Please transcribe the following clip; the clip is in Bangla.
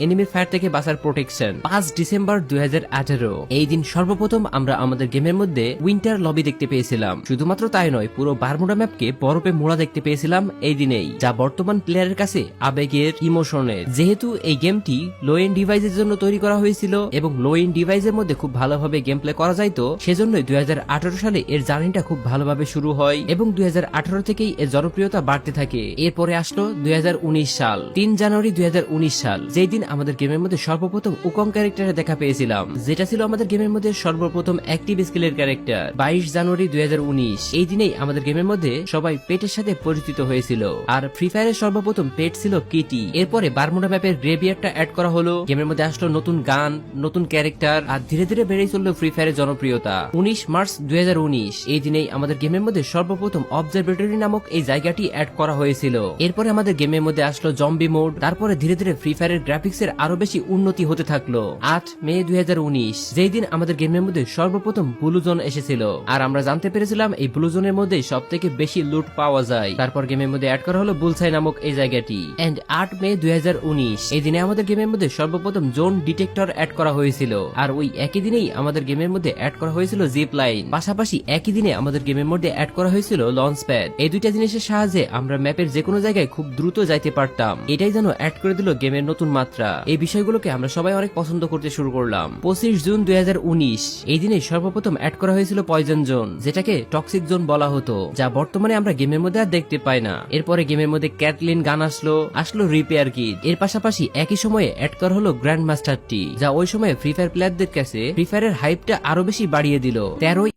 এনিমির ফায়ার থেকে বাঁচার প্রোটেকশন। 5 ডিসেম্বর 2018 এই দিন সর্বপ্রথম আমরা আমাদের গেমের মধ্যে উইন্টার লবি দেখতে পেয়েছিলাম। শুধুমাত্র তাই নয়, পুরো বারমুডা ম্যাপকে বরফে মোড়া দেখতে পেয়েছিলাম এই দিনেই, যা বর্তমান প্লেয়ারের কাছে আবেগের, ইমোশনের। যেহেতু এই গেমটি লো এন্ড ডিভাইসের জন্য তৈরি করা হয়েছিল এবং লো এন্ড ডিভাইসের মধ্যে খুব ভালোভাবে গেম প্লে করা যাইতো, সেজন্যই 2018 সালে এর জার্নিটা খুব ভালোভাবে শুরু হয় এবং 2018 থেকেই এর জনপ্রিয়তা বাড়তে থাকে। এরপরে আসলো 2019 সাল, 3 জানুয়ারি 2019 সাল, যেই দিন আমাদের গেমের মধ্যে সর্বপ্রথম উকং ক্যারেক্টারে দেখা পেয়েছিলাম, যেটা ছিল আমাদের গেমের মধ্যে সর্বপ্রথম অ্যাক্টিভ স্কিলের ক্যারেক্টার। 22 জানুয়ারি 2019 এই দিনেই আমাদের গেমের মধ্যে সবাই পেটের সাথে পরিচিত হয়েছিল, আর ফ্রি ফায়ারের সর্বপ্রথম পেট ছিল কিটি। এরপরে বারমুডা ম্যাপের গ্রেভিয়ারটা অ্যাড করা হলো, গেমের মধ্যে আসলো নতুন গান, নতুন ক্যারেক্টার, আর ধীরে ধীরে বেড়েই চললো ফ্রি ফায়ারের জনপ্রিয়তা। 19 মার্চ 2019 এই দিনেই আমাদের গেমের মধ্যে সর্বপ্রথম অবজারভেটরি নামক এই জায়গাটি অ্যাড করা হয়েছিল। এরপরে আমাদের গেমের মধ্যে আসলো জম্বি মোড, তারপরে ধীরে ধীরে ফ্রি ফায়ারের গ্রাফিক্সের আরো বেশি উন্নতি হতে থাকলো। 8 মে 2019 যেই দিন আমাদের গেমের মধ্যে সর্বপ্রথম ব্লু জোন এসেছিল, আর আমরা জানতে পেরেছিলাম এই ব্লু জোনের মধ্যে সব থেকে বেশি লুট পাওয়া যায়। তারপর গেমের মধ্যে অ্যাড করা হলো বুলসাই নামক এই জায়গাটি। এন্ড 8 মে 2019 এই দিনে আমাদের গেমের মধ্যে সর্বপ্রথম জোন ডিটেক্টর অ্যাড করা হয়েছিল, আর ওই একই দিনেই আমাদের গেমের মধ্যে অ্যাড করা হয়েছিল জিপ লাইন। পাশাপাশি একই দিনে আমাদের গেমের মধ্যে অ্যাড করা হয়েছিল লঞ্চ প্যাড। এই দুইটা জিনিসের সাহায্যে আমরা ম্যাপের যে কোনো জায়গায় খুব দ্রুত যাইতে পারতাম। এটাই যেন অ্যাড করে দিল গেমের নতুন মাত্রা। এই বিষয়গুলোকে আমরা সবাই অনেক পছন্দ করতে শুরু করলাম। 25 জুন 2019 এই দিনে সর্বপ্রথম অ্যাড করা হয়েছিল পয়জন জোন, যেটাকে টক্সিক জোন বলা হতো, যা বর্তমানে আমরা গেমের মধ্যে আর দেখতে পাই না। এরপরে গেমের মধ্যে ক্যাটলিন গান আসলো রিপেয়ার কিট। এর পাশাপাশি একই সময়ে অ্যাড করা হলো গ্র্যান্ড মাস্টারটি, যা ওই সময়ে ফ্রি ফায়ার প্লেয়ারদের কাছে ফ্রি ফায়ারের হাইপটা আরো বেশি বাড়িয়ে দিল। 13